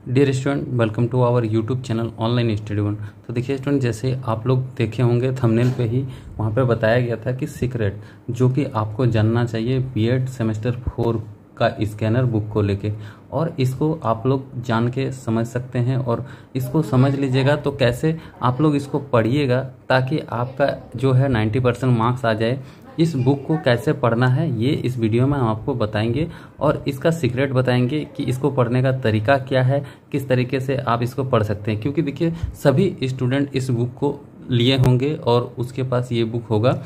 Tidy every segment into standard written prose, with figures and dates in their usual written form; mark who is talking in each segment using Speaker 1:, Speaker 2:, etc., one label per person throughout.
Speaker 1: Dear student, welcome to our YouTube channel online study one. तो देखिए student, जैसे आप लोग देखे होंगे थंबनेल पे ही वहाँ पे बताया गया था कि सीक्रेट जो कि आपको जानना चाहिए बीएड सेमेस्टर 4 का स्कैनर बुक को लेके, और इसको आप लोग जान के समझ सकते हैं। और इसको समझ लीजिएगा तो कैसे आप लोग इसको पढ़िएगा ताकि आपका जो है 90% मार्क्स आ जाए। इस बुक को कैसे पढ़ना है ये इस वीडियो में हम आपको बताएंगे और इसका सीक्रेट बताएंगे कि इसको पढ़ने का तरीका क्या है, किस तरीके से आप इसको पढ़ सकते हैं। क्योंकि देखिए सभी स्टूडेंट इस बुक को लिए होंगे और उसके पास ये बुक होगा,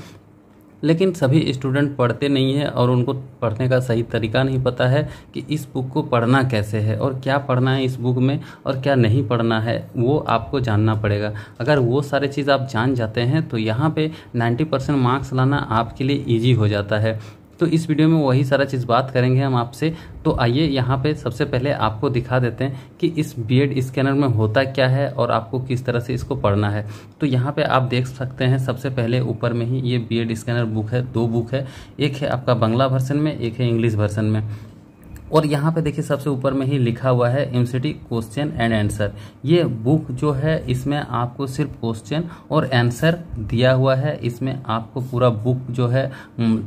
Speaker 1: लेकिन सभी स्टूडेंट पढ़ते नहीं है और उनको पढ़ने का सही तरीका नहीं पता है कि इस बुक को पढ़ना कैसे है और क्या पढ़ना है इस बुक में और क्या नहीं पढ़ना है, वो आपको जानना पड़ेगा। अगर वो सारे चीज़ आप जान जाते हैं तो यहाँ पे 90% मार्क्स लाना आपके लिए ईजी हो जाता है। तो इस वीडियो में वही सारा चीज़ बात करेंगे हम आपसे। तो आइए यहाँ पे सबसे पहले आपको दिखा देते हैं कि इस बीएड स्कैनर में होता क्या है और आपको किस तरह से इसको पढ़ना है। तो यहाँ पे आप देख सकते हैं सबसे पहले ऊपर में ही ये बीएड स्कैनर बुक है, दो बुक है, एक है आपका बांग्ला वर्जन में, एक है इंग्लिश वर्जन में। और यहाँ पे देखिए सबसे ऊपर में ही लिखा हुआ है एमसीटी क्वेश्चन एंड आंसर। ये बुक जो है इसमें आपको सिर्फ क्वेश्चन और आंसर दिया हुआ है, इसमें आपको पूरा बुक जो है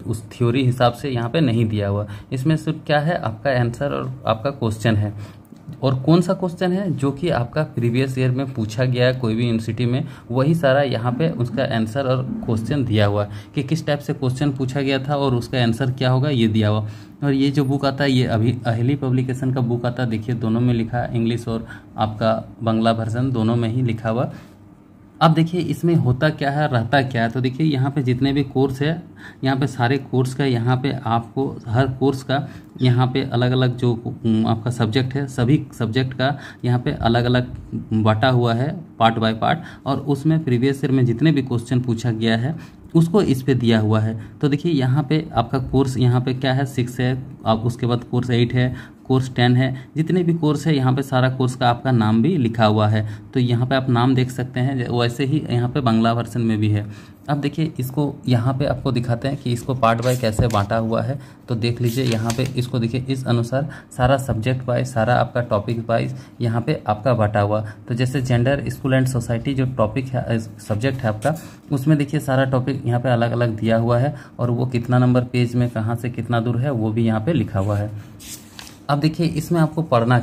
Speaker 1: उस थ्योरी हिसाब से यहाँ पे नहीं दिया हुआ। इसमें सिर्फ क्या है, आपका आंसर और आपका क्वेश्चन है। और कौन सा क्वेश्चन है जो कि आपका प्रीवियस ईयर में पूछा गया है कोई भी यूनिवर्सिटी में, वही सारा यहाँ पे उसका आंसर और क्वेश्चन दिया हुआ है कि किस टाइप से क्वेश्चन पूछा गया था और उसका आंसर क्या होगा, ये दिया हुआ। और ये जो बुक आता है ये अभी अहली पब्लिकेशन का बुक आता है। देखिए दोनों में लिखा है, इंग्लिश और आपका बांग्ला वर्जन दोनों में ही लिखा हुआ। अब देखिए इसमें होता क्या है, रहता क्या है। तो देखिए यहाँ पे जितने भी कोर्स है, यहाँ पे सारे कोर्स का यहाँ पे आपको हर कोर्स का यहाँ पे अलग अलग जो आपका सब्जेक्ट है, सभी सब्जेक्ट का यहाँ पे अलग अलग बांटा हुआ है पार्ट बाय पार्ट, और उसमें प्रीवियस ईयर में जितने भी क्वेश्चन पूछा गया है उसको इस पे दिया हुआ है। तो देखिए यहाँ पे आपका कोर्स यहाँ पे क्या है, 6 है, आप उसके बाद कोर्स 8 है, कोर्स 10 है, जितने भी कोर्स है यहाँ पे सारा कोर्स का आपका नाम भी लिखा हुआ है। तो यहाँ पे आप नाम देख सकते हैं, वैसे ही यहाँ पे बांग्ला वर्जन में भी है। अब देखिए इसको यहाँ पे आपको दिखाते हैं कि इसको पार्ट बाय कैसे बांटा हुआ है। तो देख लीजिए यहाँ पे इसको देखिए, इस अनुसार सारा सब्जेक्ट वाइज, सारा आपका टॉपिक वाइज यहाँ पे आपका बांटा हुआ। तो जैसे जेंडर, स्कूल एंड सोसाइटी जो टॉपिक है, सब्जेक्ट है आपका, उसमें देखिए सारा टॉपिक यहाँ पे अलग अलग दिया हुआ है और वो कितना नंबर पेज में कहाँ से कितना दूर है वो भी यहाँ पे लिखा हुआ है। अब देखिए इसमें आपको पढ़ना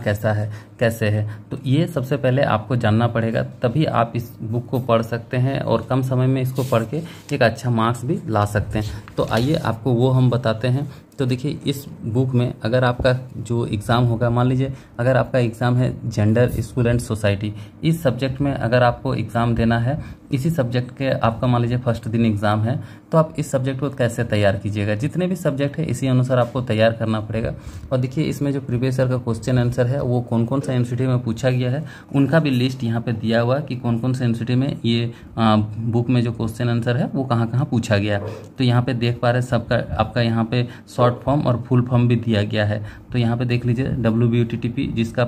Speaker 1: कैसे है, तो ये सबसे पहले आपको जानना पड़ेगा, तभी आप इस बुक को पढ़ सकते हैं और कम समय में इसको पढ़ के एक अच्छा मार्क्स भी ला सकते हैं। तो आइए आपको वो हम बताते हैं। तो देखिए इस बुक में अगर आपका जो एग्ज़ाम होगा, मान लीजिए अगर आपका एग्ज़ाम है जेंडर, स्कूल एंड सोसाइटी, इस सब्जेक्ट में अगर आपको एग्ज़ाम देना है, इसी सब्जेक्ट के आपका मान लीजिए फर्स्ट दिन एग्ज़ाम है, तो आप इस सब्जेक्ट को कैसे तैयार कीजिएगा। जितने भी सब्जेक्ट है इसी अनुसार आपको तैयार करना पड़ेगा। और देखिए इसमें जो प्रीवियस ईयर का क्वेश्चन आंसर है वो कौन कौन सा यूनिवर्सिटी में पूछा गया है उनका भी लिस्ट यहाँ पे दिया हुआ है कि कौन कौन सा यूनिवर्सिटी में ये बुक में जो क्वेश्चन आंसर है वो कहाँ कहाँ पूछा गया। तो यहाँ पे देख पा रहे हैं सबका आपका यहाँ पे शॉर्ट फॉर्म और फुल फॉर्म भी दिया गया है। तो यहाँ पे देख लीजिए WBUTTP जिसका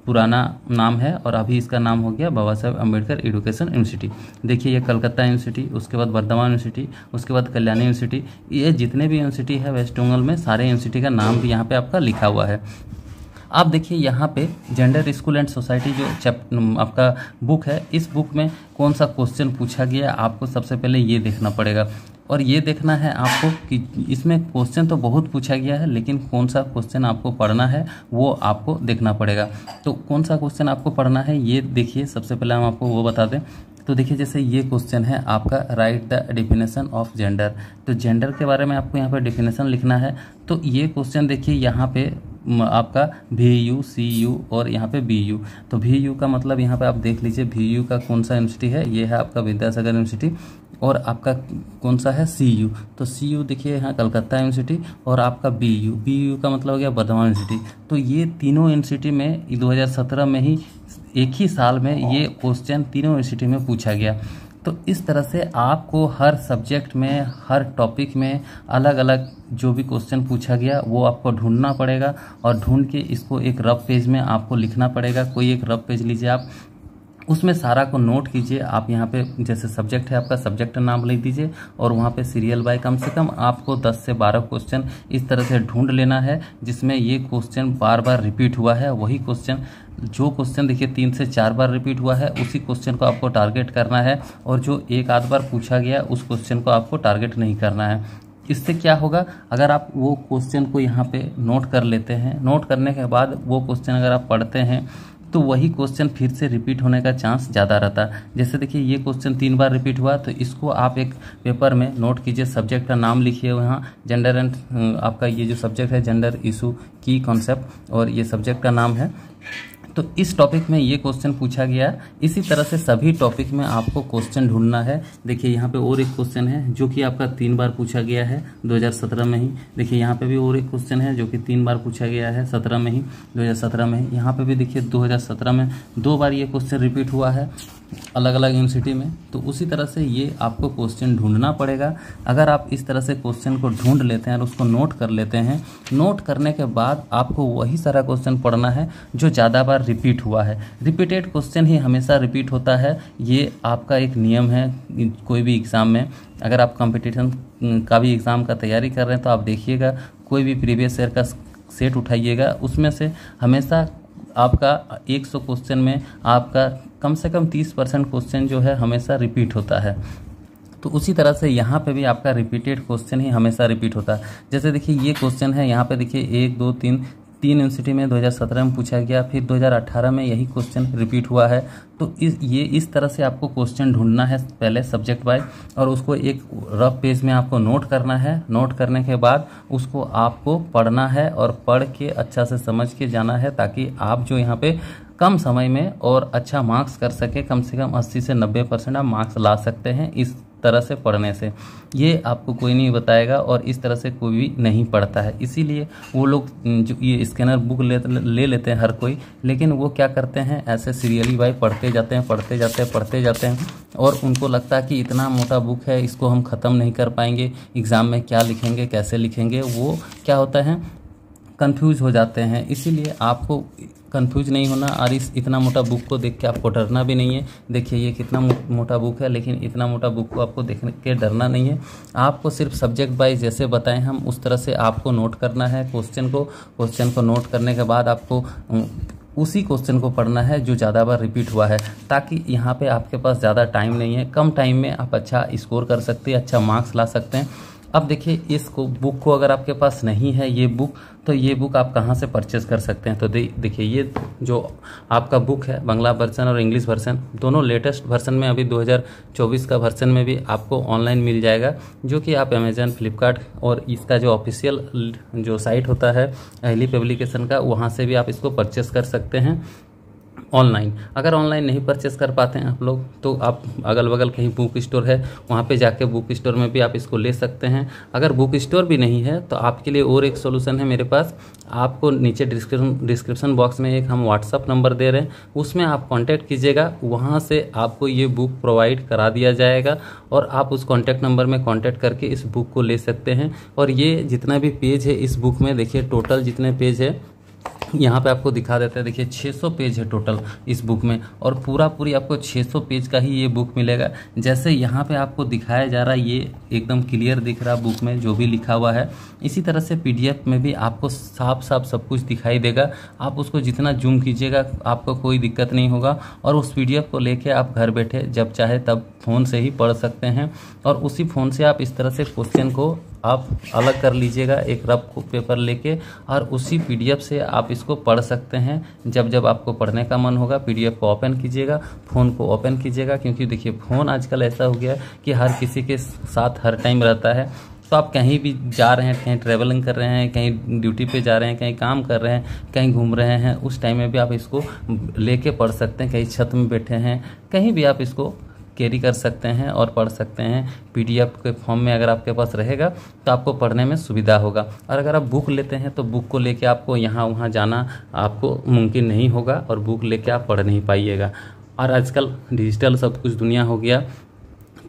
Speaker 1: पुराना नाम है और अभी इसका नाम हो गया बाबा साहेब अम्बेडकर एजुकेशन यूनिवर्सिटी। देखिए ये कलकत्ता यूनिवर्सिटी, उसके बाद वर्धमान यूनिवर्सिटी, उसके बाद कल्याणी यूनिवर्सिटी, ये जितने भी यूनिवर्सिटी है वेस्ट बंगाल में, सारे यूनिवर्सिटी का नाम भी यहाँ पे आपका लिखा हुआ है। आप देखिए यहाँ पे जेंडर, स्कूल एंड सोसाइटी जो आपका बुक है, इस बुक में कौन सा क्वेश्चन पूछा गया आपको सबसे पहले ये देखना पड़ेगा। और ये देखना है आपको कि इसमें क्वेश्चन तो बहुत पूछा गया है, लेकिन कौन सा क्वेश्चन आपको पढ़ना है वो आपको देखना पड़ेगा। तो कौन सा क्वेश्चन आपको पढ़ना है ये देखिए, सबसे पहले हम आपको वो बता दें। तो देखिए जैसे ये क्वेश्चन है आपका, right the definition of gender. तो जेंडर के बारे में आपको यहाँ पे डेफिनेशन लिखना है। तो ये क्वेश्चन देखिए यहाँ पे आपका VU, CU और यहाँ पे BU। तो VU का मतलब यहाँ पे आप देख लीजिए VU का कौन सा यूनिवर्सिटी है, ये है आपका विद्यासागर यूनिवर्सिटी। और आपका कौन सा है CU, तो CU देखिए यहाँ कलकत्ता यूनिवर्सिटी। और आपका BU का मतलब हो गया वर्धमान यूनिवर्सिटी। तो ये तीनों यूनिवर्सिटी में 2017 में ही एक ही साल में ये क्वेश्चन तीनों यूनिवर्सिटी में पूछा गया। तो इस तरह से आपको हर सब्जेक्ट में, हर टॉपिक में अलग अलग जो भी क्वेश्चन पूछा गया वो आपको ढूंढना पड़ेगा और ढूंढ के इसको एक रफ पेज में आपको लिखना पड़ेगा। कोई एक रफ पेज लीजिए आप उसमें सारा को नोट कीजिए। आप यहाँ पे जैसे सब्जेक्ट है आपका, सब्जेक्ट नाम लिख दीजिए और वहाँ पे सीरियल बाय कम से कम आपको 10 से 12 क्वेश्चन इस तरह से ढूंढ लेना है जिसमें ये क्वेश्चन बार बार रिपीट हुआ है। वही क्वेश्चन, जो क्वेश्चन देखिए 3 से 4 बार रिपीट हुआ है उसी क्वेश्चन को आपको टारगेट करना है, और जो एक आध बार पूछा गया उस क्वेश्चन को आपको टारगेट नहीं करना है। इससे क्या होगा, अगर आप वो क्वेश्चन को यहाँ पे नोट कर लेते हैं, नोट करने के बाद वो क्वेश्चन अगर आप पढ़ते हैं तो वही क्वेश्चन फिर से रिपीट होने का चांस ज़्यादा रहता है। जैसे देखिए ये क्वेश्चन 3 बार रिपीट हुआ, तो इसको आप एक पेपर में नोट कीजिए, सब्जेक्ट का नाम लिखिए वहाँ, जेंडर एंड आपका ये जो सब्जेक्ट है जेंडर इशू की कॉन्सेप्ट, और ये सब्जेक्ट का नाम है। तो इस टॉपिक में ये क्वेश्चन पूछा गया। इसी तरह से सभी टॉपिक में आपको क्वेश्चन ढूंढना है। देखिए यहाँ पे और एक क्वेश्चन है जो कि आपका 3 बार पूछा गया है 2017 में ही। देखिए यहाँ पे भी और एक क्वेश्चन है जो कि 3 बार पूछा गया है 17 में ही, 2017 में ही। यहाँ पे भी देखिए 2017 में 2 बार ये क्वेश्चन रिपीट हुआ है अलग अलग यूनिवर्सिटी में। तो उसी तरह से ये आपको क्वेश्चन ढूंढना पड़ेगा। अगर आप इस तरह से क्वेश्चन को ढूंढ लेते हैं और उसको नोट कर लेते हैं, नोट करने के बाद आपको वही सारा क्वेश्चन पढ़ना है जो ज़्यादा बार रिपीट हुआ है। रिपीटेड क्वेश्चन ही हमेशा रिपीट होता है, ये आपका एक नियम है कोई भी एग्ज़ाम में। अगर आप कंपटीशन का भी एग्ज़ाम का तैयारी कर रहे हैं तो आप देखिएगा, कोई भी प्रीवियस ईयर का सेट उठाइएगा, उसमें से हमेशा आपका 100 क्वेश्चन में आपका कम से कम 30% क्वेश्चन जो है हमेशा रिपीट होता है। तो उसी तरह से यहाँ पे भी आपका रिपीटेड क्वेश्चन ही हमेशा रिपीट होता है। जैसे देखिए ये क्वेश्चन है, यहाँ पे देखिए 1 2 3 यूनिवर्सिटी में 2017 में पूछा गया, फिर 2018 में यही क्वेश्चन रिपीट हुआ है। तो इस तरह से आपको क्वेश्चन ढूंढना है पहले सब्जेक्ट वाइज, और उसको एक रफ पेज में आपको नोट करना है। नोट करने के बाद उसको आपको पढ़ना है और पढ़ के अच्छा से समझ के जाना है, ताकि आप जो यहाँ पे कम समय में और अच्छा मार्क्स कर सके, कम से कम 80 से 90% आप मार्क्स ला सकते हैं इस तरह से पढ़ने से। ये आपको कोई नहीं बताएगा और इस तरह से कोई भी नहीं पढ़ता है। इसीलिए वो लोग जो ये स्कैनर बुक ले लेते हैं हर कोई, लेकिन वो क्या करते हैं, ऐसे सीरियली वाइज पढ़ते जाते हैं और उनको लगता है कि इतना मोटा बुक है, इसको हम ख़त्म नहीं कर पाएंगे, एग्ज़ाम में क्या लिखेंगे, कैसे लिखेंगे, वो क्या होता है कंफ्यूज हो जाते हैं। इसीलिए आपको कंफ्यूज नहीं होना, और इतना मोटा बुक को देख के आपको डरना भी नहीं है। देखिए ये कितना मोटा बुक है, लेकिन इतना मोटा बुक को आपको देख के डरना नहीं है। आपको सिर्फ सब्जेक्ट वाइज जैसे बताएं हम उस तरह से आपको नोट करना है क्वेश्चन को नोट करने के बाद आपको उसी क्वेश्चन को पढ़ना है जो ज़्यादा बार रिपीट हुआ है, ताकि यहाँ पे आपके पास ज़्यादा टाइम नहीं है, कम टाइम में आप अच्छा स्कोर कर सकते हैं, अच्छा मार्क्स ला सकते हैं। अब देखिए इसको बुक को अगर आपके पास नहीं है ये बुक, तो ये बुक आप कहाँ से परचेस कर सकते हैं। तो देखिए ये जो आपका बुक है बांग्ला वर्जन और इंग्लिश वर्जन दोनों लेटेस्ट वर्जन में, अभी 2024 का वर्जन में भी आपको ऑनलाइन मिल जाएगा, जो कि आप अमेजन, फ्लिपकार्ट और इसका जो ऑफिशियल जो साइट होता है अहली पब्लिकेशन का, वहाँ से भी आप इसको परचेस कर सकते हैं ऑनलाइन। अगर ऑनलाइन नहीं परचेस कर पाते हैं आप लोग, तो आप अगल बगल कहीं बुक स्टोर है वहाँ पे जाके बुक स्टोर में भी आप इसको ले सकते हैं। अगर बुक स्टोर भी नहीं है तो आपके लिए और एक सोल्यूशन है मेरे पास। आपको नीचे डिस्क्रिप्शन बॉक्स में एक हम व्हाट्सअप नंबर दे रहे हैं, उसमें आप कांटेक्ट कीजिएगा, वहाँ से आपको ये बुक प्रोवाइड करा दिया जाएगा और आप उस कॉन्टैक्ट नंबर में कॉन्टैक्ट करके इस बुक को ले सकते हैं। और ये जितना भी पेज है इस बुक में, देखिए टोटल जितने पेज है यहाँ पे आपको दिखा देते हैं। देखिए 600 पेज है टोटल इस बुक में, और पूरी आपको 600 पेज का ही ये बुक मिलेगा। जैसे यहाँ पे आपको दिखाया जा रहा है, ये एकदम क्लियर दिख रहा है बुक में जो भी लिखा हुआ है, इसी तरह से PDF में भी आपको साफ सब कुछ दिखाई देगा। आप उसको जितना जूम कीजिएगा आपको कोई दिक्कत नहीं होगा, और उस PDF को लेके आप घर बैठे जब चाहे तब फ़ोन से ही पढ़ सकते हैं। और उसी फ़ोन से आप इस तरह से क्वेश्चन को आप अलग कर लीजिएगा एक रफ पेपर लेके, और उसी PDF से आप इसको पढ़ सकते हैं। जब आपको पढ़ने का मन होगा PDF को ओपन कीजिएगा, फ़ोन को ओपन कीजिएगा, क्योंकि देखिए फ़ोन आजकल ऐसा हो गया है कि हर किसी के साथ हर टाइम रहता है। तो आप कहीं भी जा रहे हैं, कहीं ट्रैवलिंग कर रहे हैं, कहीं ड्यूटी पे जा रहे हैं, कहीं काम कर रहे हैं, कहीं घूम रहे हैं, उस टाइम में भी आप इसको लेके पढ़ सकते हैं। कहीं छत में बैठे हैं, कहीं भी आप इसको कैरी कर सकते हैं और पढ़ सकते हैं। PDF के फॉर्म में अगर आपके पास रहेगा तो आपको पढ़ने में सुविधा होगा। और अगर आप बुक लेते हैं तो बुक को लेके आपको यहाँ वहाँ जाना आपको मुमकिन नहीं होगा, और बुक लेके आप पढ़ नहीं पाइएगा। और आजकल डिजिटल सब कुछ दुनिया हो गया,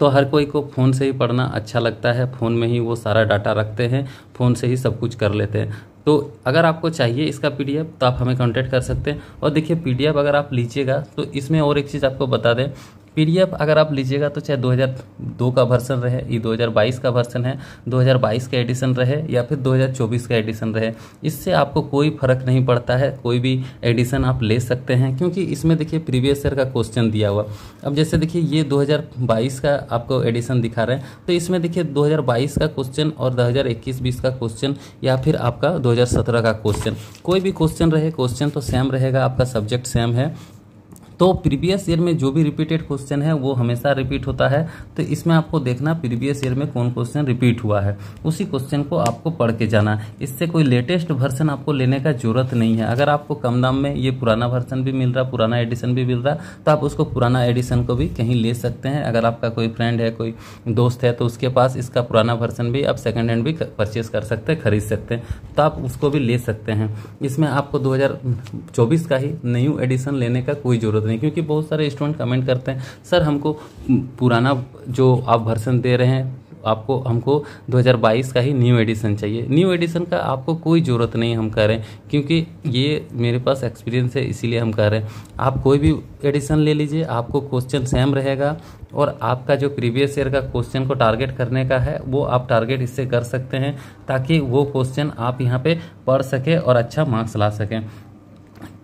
Speaker 1: तो हर कोई को फ़ोन से ही पढ़ना अच्छा लगता है। फ़ोन में ही वो सारा डाटा रखते हैं, फ़ोन से ही सब कुछ कर लेते हैं। तो अगर आपको चाहिए इसका पीडीएफ तो आप हमें कांटेक्ट कर सकते हैं। और देखिए पीडीएफ अगर आप लीजिएगा तो इसमें और एक चीज़ आपको बता दें, पीडीएफ अगर आप लीजिएगा तो चाहे 2002 का वर्सन रहे, ये 2022 का वर्सन है, 2022 का एडिशन रहे या फिर 2024 का एडिशन रहे, इससे आपको कोई फर्क नहीं पड़ता है, कोई भी एडिशन आप ले सकते हैं, क्योंकि इसमें देखिए प्रीवियस ईयर का क्वेश्चन दिया हुआ। अब जैसे देखिए ये 2022 का आपको एडिशन दिखा रहे हैं, तो इसमें देखिए 2022 का क्वेश्चन और 2021-20 का क्वेश्चन या फिर आपका 2017 का क्वेश्चन, कोई भी क्वेश्चन रहे, क्वेश्चन तो सेम रहेगा, आपका सब्जेक्ट सेम है। तो प्रीवियस ईयर में जो भी रिपीटेड क्वेश्चन है वो हमेशा रिपीट होता है, तो इसमें आपको देखना प्रीवियस ईयर में कौन क्वेश्चन रिपीट हुआ है, उसी क्वेश्चन को आपको पढ़ के जाना। इससे कोई लेटेस्ट वर्जन आपको लेने का जरूरत नहीं है। अगर आपको कम दाम में ये पुराना वर्जन भी मिल रहा, पुराना एडिशन भी मिल रहा, तो आप उसको पुराना एडिशन को भी कहीं ले सकते हैं। अगर आपका कोई फ्रेंड है, कोई दोस्त है, तो उसके पास इसका पुराना वर्जन भी आप सेकेंड हैंड भी परचेज कर सकते हैं, खरीद सकते हैं, तो आप उसको भी ले सकते हैं। इसमें आपको 2024 का ही न्यू एडिशन लेने का कोई जरूरत नहीं, क्योंकि बहुत सारे स्टूडेंट कमेंट करते हैं सर हमको पुराना जो आप वर्जन दे रहे हैं हमको 2022 का ही न्यू एडिशन चाहिए। न्यू एडिशन का आपको कोई ज़रूरत नहीं, हम कह रहे हैं, क्योंकि ये मेरे पास एक्सपीरियंस है, इसीलिए हम कह रहे हैं आप कोई भी एडिशन ले लीजिए, आपको क्वेश्चन सेम रहेगा और आपका जो प्रीवियस ईयर का क्वेश्चन को टारगेट करने का है वो आप टारगेट इससे कर सकते हैं, ताकि वो क्वेश्चन आप यहाँ पे पढ़ सकें और अच्छा मार्क्स ला सकें।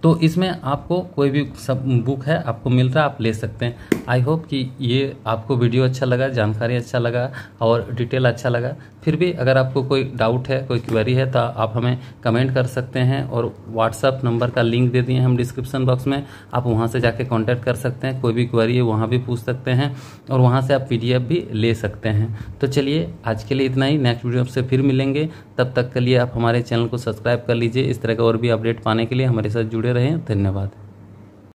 Speaker 1: तो इसमें आपको कोई भी सब बुक है आपको मिल रहा है, आप ले सकते हैं। आई होप कि ये आपको वीडियो अच्छा लगा, जानकारी अच्छा लगा और डिटेल अच्छा लगा। फिर भी अगर आपको कोई डाउट है, कोई क्वेरी है, तो आप हमें कमेंट कर सकते हैं, और व्हाट्सअप नंबर का लिंक दे दिए हम डिस्क्रिप्शन बॉक्स में, आप वहां से जाके कांटेक्ट कर सकते हैं। कोई भी क्वेरी है वहां भी पूछ सकते हैं और वहां से आप पीडीएफ भी ले सकते हैं। तो चलिए आज के लिए इतना ही, नेक्स्ट वीडियो से फिर मिलेंगे। तब तक के लिए आप हमारे चैनल को सब्सक्राइब कर लीजिए। इस तरह का और भी अपडेट पाने के लिए हमारे साथ जुड़े रहें। धन्यवाद।